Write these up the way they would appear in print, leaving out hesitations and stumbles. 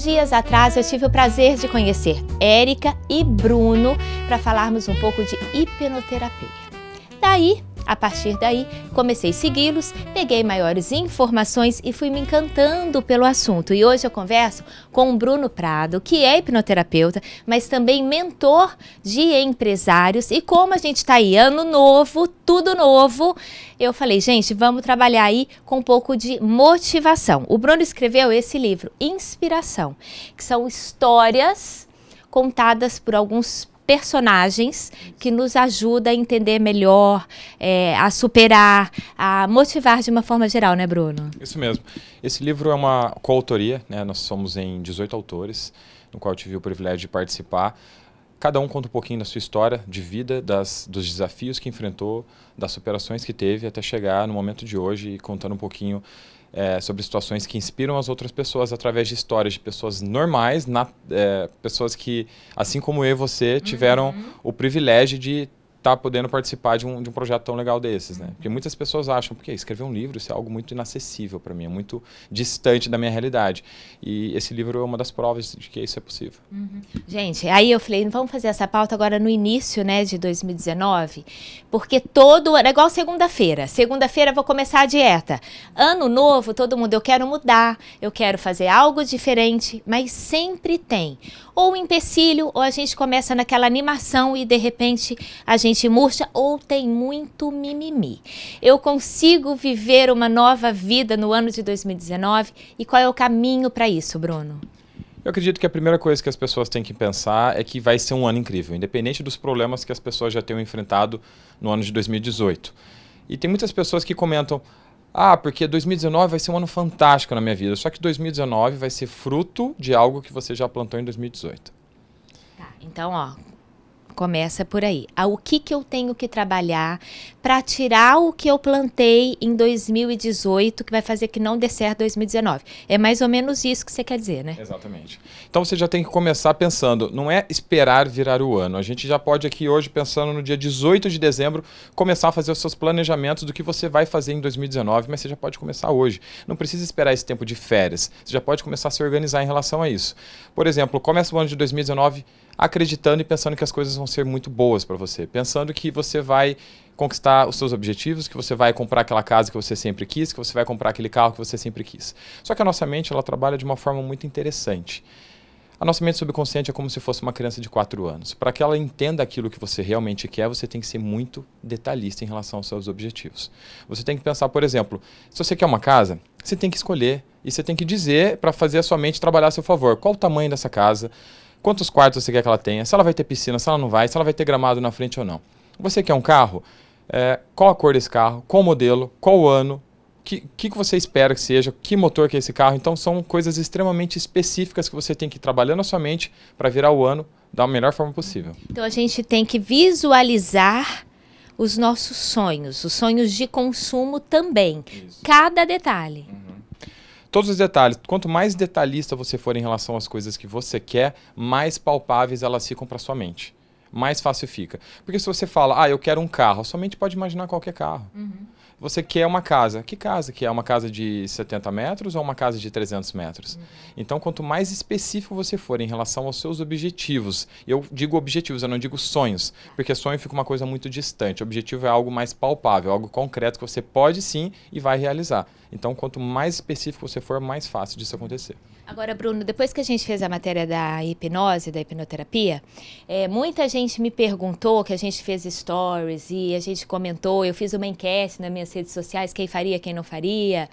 dias atrás eu tive o prazer de conhecer Érica e Bruno para falarmos um pouco de hipnoterapia. A partir daí, comecei a segui-los, peguei maiores informações e fui me encantando pelo assunto. E hoje eu converso com o Bruno Prado, que é hipnoterapeuta, mas também mentor de empresários. E como a gente está aí, ano novo, tudo novo, eu falei, gente, vamos trabalhar aí com um pouco de motivação. O Bruno escreveu esse livro, Inspiração, que são histórias contadas por alguns personagens que nos ajudam a entender melhor, a superar, a motivar de uma forma geral, né, Bruno? Isso mesmo. Esse livro é uma coautoria, né? Nós somos em 18 autores, no qual eu tive o privilégio de participar. Cada um conta um pouquinho da sua história de vida, dos desafios que enfrentou, das superações que teve até chegar no momento de hoje, e contando um pouquinho sobre situações que inspiram as outras pessoas através de histórias de pessoas normais, pessoas que, assim como eu e você, tiveram o privilégio de estar podendo participar de um projeto tão legal desses, né? Porque muitas pessoas acham, porque escrever um livro isso é algo muito inacessível para mim, é muito distante da minha realidade. E esse livro é uma das provas de que isso é possível. Gente, aí eu falei, vamos fazer essa pauta agora no início, né, de 2019, porque é igual segunda-feira. Segunda-feira eu vou começar a dieta. Ano novo, todo mundo, eu quero mudar, eu quero fazer algo diferente, mas sempre tem ou um empecilho, ou a gente começa naquela animação e de repente a gente murcha, ou tem muito mimimi. Eu consigo viver uma nova vida no ano de 2019 e qual é o caminho para isso, Bruno? Eu acredito que a primeira coisa que as pessoas têm que pensar é que vai ser um ano incrível, independente dos problemas que as pessoas já tenham enfrentado no ano de 2018. E tem muitas pessoas que comentam, porque 2019 vai ser um ano fantástico na minha vida, só que 2019 vai ser fruto de algo que você já plantou em 2018. Tá, então, começa por aí. O que eu tenho que trabalhar para tirar o que eu plantei em 2018, que vai fazer que não dê certo em 2019? É mais ou menos isso que você quer dizer, né? Exatamente. Então você já tem que começar pensando, não é esperar virar o ano. A gente já pode aqui hoje, pensando no dia 18 de dezembro, começar a fazer os seus planejamentos do que você vai fazer em 2019, mas você já pode começar hoje. Não precisa esperar esse tempo de férias. Você já pode começar a se organizar em relação a isso. Por exemplo, começa o ano de 2019 acreditando e pensando que as coisas vão ser muito boas para você, pensando que você vai conquistar os seus objetivos, que você vai comprar aquela casa que você sempre quis, que você vai comprar aquele carro que você sempre quis. Só que a nossa mente, ela trabalha de uma forma muito interessante. A nossa mente subconsciente é como se fosse uma criança de 4 anos. Para que ela entenda aquilo que você realmente quer, você tem que ser muito detalhista em relação aos seus objetivos. Você tem que pensar, por exemplo, se você quer uma casa, você tem que escolher e você tem que dizer para fazer a sua mente trabalhar a seu favor. Qual o tamanho dessa casa? Quantos quartos você quer que ela tenha? Se ela vai ter piscina, se ela não vai, se ela vai ter gramado na frente ou não. Você quer um carro? Qual a cor desse carro? Qual o modelo? Qual o ano? O que você espera que seja? Que motor que é esse carro? Então são coisas extremamente específicas que você tem que ir trabalhando na sua mente para virar o ano da melhor forma possível. Então a gente tem que visualizar os nossos sonhos, os sonhos de consumo também. Isso. Cada detalhe. Todos os detalhes. Quanto mais detalhista você for em relação às coisas que você quer, mais palpáveis elas ficam para sua mente. Mais fácil fica. Porque se você fala, eu quero um carro, a sua mente pode imaginar qualquer carro. Você quer uma casa. Que casa que é? Uma casa de 70 metros ou uma casa de 300 metros? Então, quanto mais específico você for em relação aos seus objetivos, eu digo objetivos, eu não digo sonhos, porque sonho fica uma coisa muito distante. Objetivo é algo mais palpável, algo concreto que você pode sim e vai realizar. Então, quanto mais específico você for, mais fácil disso acontecer. Agora, Bruno, depois que a gente fez a matéria da hipnose, da hipnoterapia, muita gente me perguntou, que a gente fez stories e a gente comentou, eu fiz uma enquete nas minhas redes sociais, quem faria, quem não faria.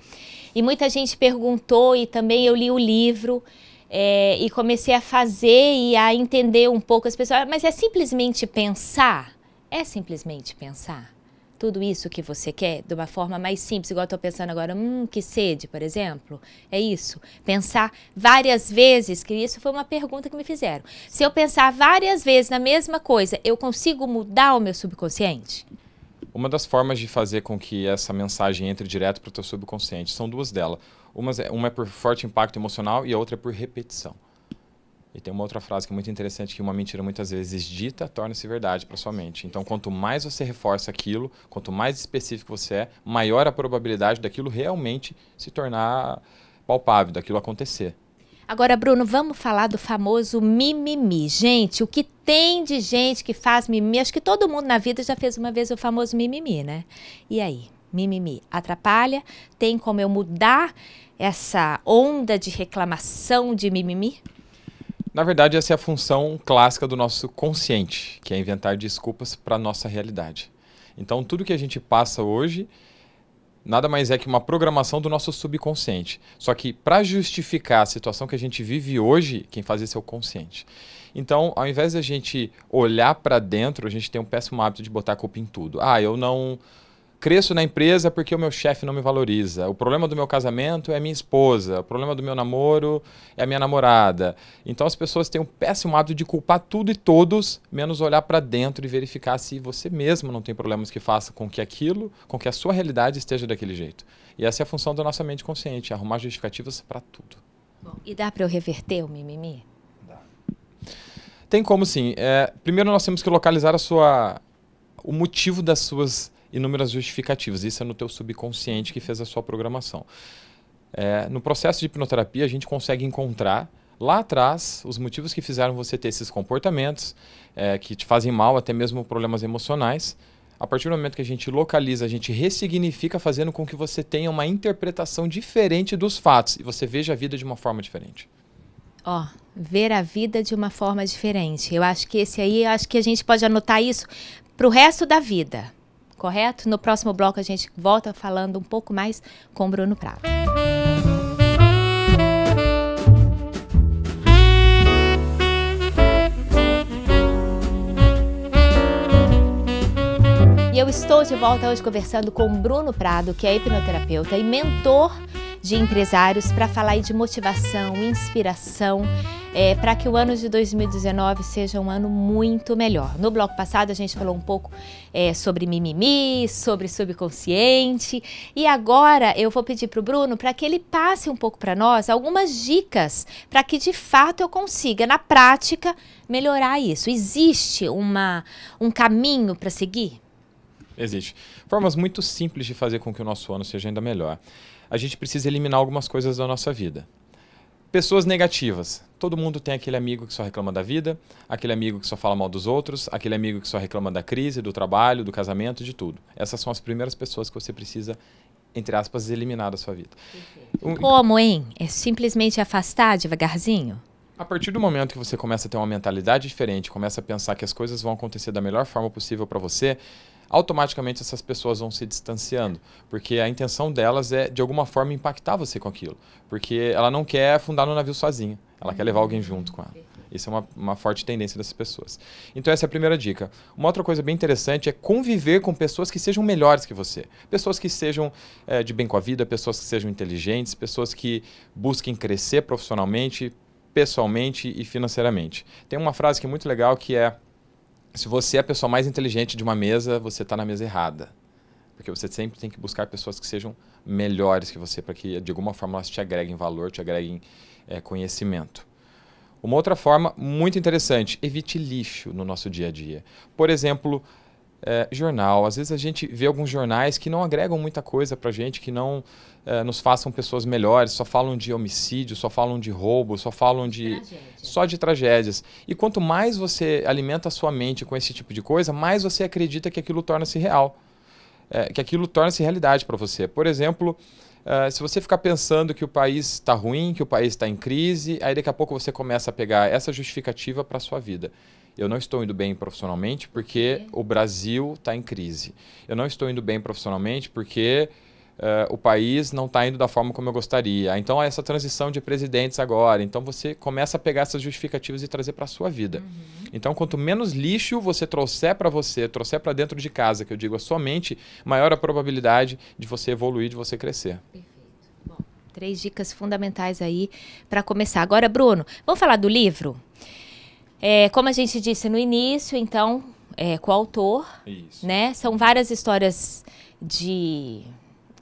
E muita gente perguntou e também eu li o livro e comecei a fazer e a entender um pouco as pessoas. Mas é simplesmente pensar? É simplesmente pensar? Tudo isso que você quer de uma forma mais simples, igual eu estou pensando agora, que sede, por exemplo, é isso. Pensar várias vezes, que isso foi uma pergunta que me fizeram. Se eu pensar várias vezes na mesma coisa, eu consigo mudar o meu subconsciente? Uma das formas de fazer com que essa mensagem entre direto para o teu subconsciente, são duas delas. Uma é por forte impacto emocional e a outra é por repetição. E tem uma outra frase que é muito interessante, que uma mentira muitas vezes dita torna-se verdade para sua mente. Então, quanto mais você reforça aquilo, quanto mais específico você é, maior a probabilidade daquilo realmente se tornar palpável, daquilo acontecer. Agora, Bruno, vamos falar do famoso mimimi. Gente, o que tem de gente que faz mimimi? Acho que todo mundo na vida já fez uma vez o famoso mimimi, né? E aí, mimimi atrapalha? Tem como eu mudar essa onda de reclamação de mimimi? Na verdade, essa é a função clássica do nosso consciente, que é inventar desculpas para a nossa realidade. Então, tudo que a gente passa hoje nada mais é que uma programação do nosso subconsciente. Só que para justificar a situação que a gente vive hoje, quem faz isso é o consciente. Então, ao invés de a gente olhar para dentro, a gente tem um péssimo hábito de botar a culpa em tudo. Eu não cresço na empresa porque o meu chefe não me valoriza. O problema do meu casamento é minha esposa. O problema do meu namoro é a minha namorada. Então as pessoas têm um péssimo hábito de culpar tudo e todos, menos olhar para dentro e verificar se você mesmo não tem problemas que façam com que a sua realidade esteja daquele jeito. E essa é a função da nossa mente consciente, arrumar justificativas para tudo. Bom, e dá para eu reverter o mimimi? Dá. Tem como sim. Primeiro nós temos que localizar o motivo das suas inúmeras justificativas. Isso é no teu subconsciente que fez a sua programação. No processo de hipnoterapia, a gente consegue encontrar lá atrás os motivos que fizeram você ter esses comportamentos, que te fazem mal, até mesmo problemas emocionais. A partir do momento que a gente localiza, a gente ressignifica, fazendo com que você tenha uma interpretação diferente dos fatos e você veja a vida de uma forma diferente. Ver a vida de uma forma diferente. Eu acho que acho que a gente pode anotar isso para o resto da vida. Correto? No próximo bloco a gente volta falando um pouco mais com o Bruno Prado. E eu estou de volta hoje conversando com o Bruno Prado, que é hipnoterapeuta e mentor de empresários, para falar aí de motivação, inspiração, para que o ano de 2019 seja um ano muito melhor. No bloco passado a gente falou um pouco sobre mimimi, sobre subconsciente, e agora eu vou pedir para o Bruno para que ele passe um pouco para nós algumas dicas para que de fato eu consiga, na prática, melhorar isso. Existe um caminho para seguir? Existe. Formas muito simples de fazer com que o nosso ano seja ainda melhor. A gente precisa eliminar algumas coisas da nossa vida. Pessoas negativas. Todo mundo tem aquele amigo que só reclama da vida, aquele amigo que só fala mal dos outros, aquele amigo que só reclama da crise, do trabalho, do casamento, de tudo. Essas são as primeiras pessoas que você precisa, entre aspas, eliminar da sua vida. Como, hein? É simplesmente afastar devagarzinho? A partir do momento que você começa a ter uma mentalidade diferente, começa a pensar que as coisas vão acontecer da melhor forma possível para você, automaticamente essas pessoas vão se distanciando, porque a intenção delas é, de alguma forma, impactar você com aquilo, porque ela não quer afundar no navio sozinha, ela quer levar alguém junto com ela. Isso é uma forte tendência dessas pessoas. Então essa é a primeira dica. Uma outra coisa bem interessante é conviver com pessoas que sejam melhores que você, pessoas que sejam de bem com a vida, pessoas que sejam inteligentes, pessoas que busquem crescer profissionalmente, pessoalmente e financeiramente. Tem uma frase que é muito legal que é: se você é a pessoa mais inteligente de uma mesa, você está na mesa errada. Porque você sempre tem que buscar pessoas que sejam melhores que você, para que de alguma forma elas te agreguem valor, te agreguem conhecimento. Uma outra forma muito interessante: evite lixo no nosso dia a dia. Por exemplo, jornal. Às vezes a gente vê alguns jornais que não agregam muita coisa para a gente, que não nos façam pessoas melhores, só falam de homicídio, só falam de roubo, só falam só de tragédias. E quanto mais você alimenta a sua mente com esse tipo de coisa, mais você acredita que aquilo torna-se real, que aquilo torna-se realidade para você. Por exemplo, se você ficar pensando que o país está ruim, que o país está em crise, aí daqui a pouco você começa a pegar essa justificativa para a sua vida. Eu não estou indo bem profissionalmente porque o Brasil está em crise. Eu não estou indo bem profissionalmente porque o país não está indo da forma como eu gostaria. Então, essa transição de presidentes agora. Então, você começa a pegar essas justificativas e trazer para a sua vida. Uhum. Então, quanto menos lixo você trouxer para você, trouxer para dentro de casa, que eu digo a sua mente, maior a probabilidade de você evoluir, de você crescer. Perfeito. Bom, 3 dicas fundamentais aí para começar. Agora, Bruno, vamos falar do livro? Como a gente disse no início, então, coautor, né? São várias histórias que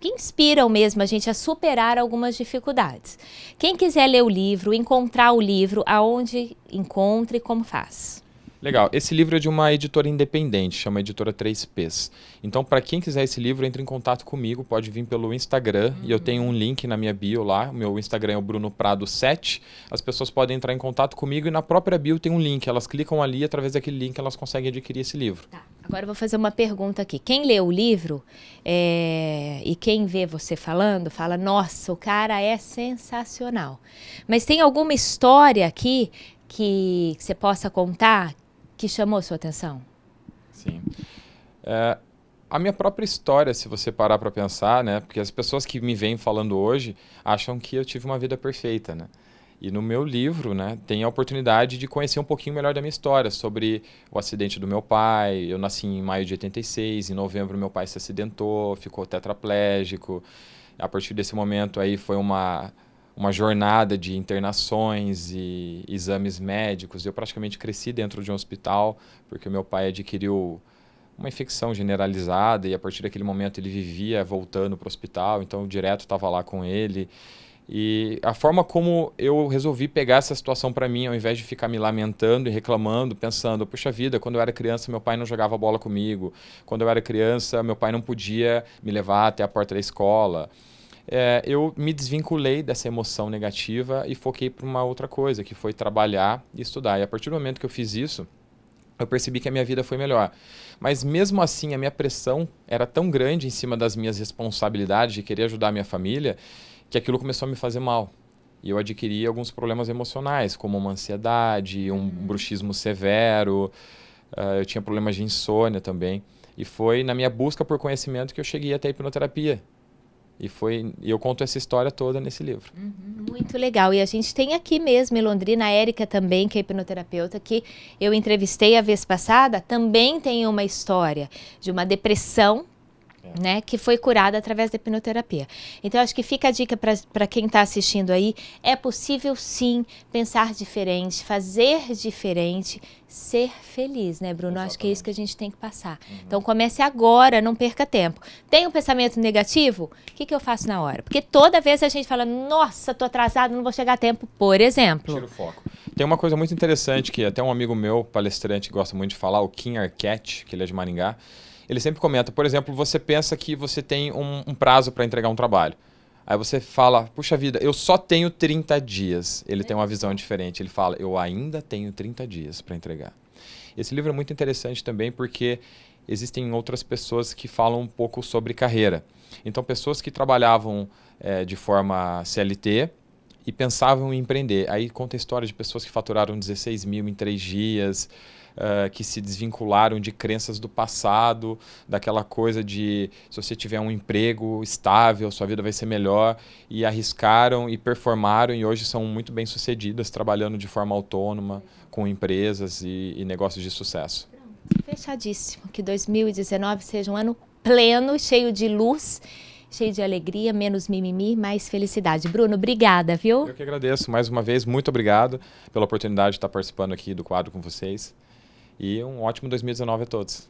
inspiram mesmo a gente a superar algumas dificuldades. Quem quiser ler o livro, encontrar o livro, aonde encontra e como faz? Legal. Esse livro é de uma editora independente, chama Editora 3Ps. Então, para quem quiser esse livro, entre em contato comigo, pode vir pelo Instagram, e eu tenho um link na minha bio lá. O meu Instagram é o Bruno Prado 7. As pessoas podem entrar em contato comigo e na própria bio tem um link. Elas clicam ali, através daquele link elas conseguem adquirir esse livro. Tá. Agora eu vou fazer uma pergunta aqui. Quem lê o livro e quem vê você falando, fala, nossa, o cara é sensacional. Mas tem alguma história aqui que você possa contar que chamou sua atenção? Sim. A minha própria história, se você parar para pensar, né? Porque as pessoas que me vêm falando hoje acham que eu tive uma vida perfeita, né? E no meu livro, né, tem a oportunidade de conhecer um pouquinho melhor da minha história, sobre o acidente do meu pai. Eu nasci em maio de 86, em novembro meu pai se acidentou, ficou tetraplégico. A partir desse momento aí foi uma jornada de internações e exames médicos. Eu praticamente cresci dentro de um hospital, porque meu pai adquiriu uma infecção generalizada e a partir daquele momento ele vivia voltando para o hospital, então eu direto estava lá com ele. E a forma como eu resolvi pegar essa situação para mim, ao invés de ficar me lamentando e reclamando, pensando, puxa vida, quando eu era criança meu pai não jogava bola comigo, quando eu era criança meu pai não podia me levar até a porta da escola. Eu me desvinculei dessa emoção negativa e foquei para uma outra coisa, que foi trabalhar e estudar. E a partir do momento que eu fiz isso, eu percebi que a minha vida foi melhor. Mas mesmo assim, a minha pressão era tão grande em cima das minhas responsabilidades de querer ajudar a minha família, que aquilo começou a me fazer mal. E eu adquiri alguns problemas emocionais, como uma ansiedade, um bruxismo severo, eu tinha problemas de insônia também. E foi na minha busca por conhecimento que eu cheguei até a hipnoterapia. E eu conto essa história toda nesse livro. Muito legal. E a gente tem aqui mesmo em Londrina a Érica também, que é hipnoterapeuta, que eu entrevistei a vez passada, também tem uma história de uma depressão, né, que foi curada através da hipnoterapia. Então, acho que fica a dica para quem está assistindo aí, é possível sim pensar diferente, fazer diferente, ser feliz, né, Bruno? Acho que é isso que a gente tem que passar. Então, comece agora, não perca tempo. Tem um pensamento negativo? O que eu faço na hora? Porque toda vez a gente fala, nossa, tô atrasado, não vou chegar a tempo, por exemplo. Tira o foco. Tem uma coisa muito interessante que até um amigo meu, palestrante, gosta muito de falar, o Kim Arquette, que ele é de Maringá. Ele sempre comenta, por exemplo, você pensa que você tem um prazo para entregar um trabalho. Aí você fala, puxa vida, eu só tenho 30 dias. Ele tem uma visão diferente. Ele fala, eu ainda tenho 30 dias para entregar. Esse livro é muito interessante também porque existem outras pessoas que falam um pouco sobre carreira. Então, pessoas que trabalhavam de forma CLT e pensavam em empreender. Aí conta a história de pessoas que faturaram 16 mil em 3 dias, que se desvincularam de crenças do passado, daquela coisa de se você tiver um emprego estável, sua vida vai ser melhor, e arriscaram e performaram e hoje são muito bem sucedidas, trabalhando de forma autônoma, com empresas e negócios de sucesso. Fechadíssimo. Que 2019 seja um ano pleno, cheio de luz, cheio de alegria, menos mimimi, mais felicidade. Bruno, obrigada, viu? Eu que agradeço mais uma vez, muito obrigado pela oportunidade de estar participando aqui do quadro com vocês. E um ótimo 2019 a todos.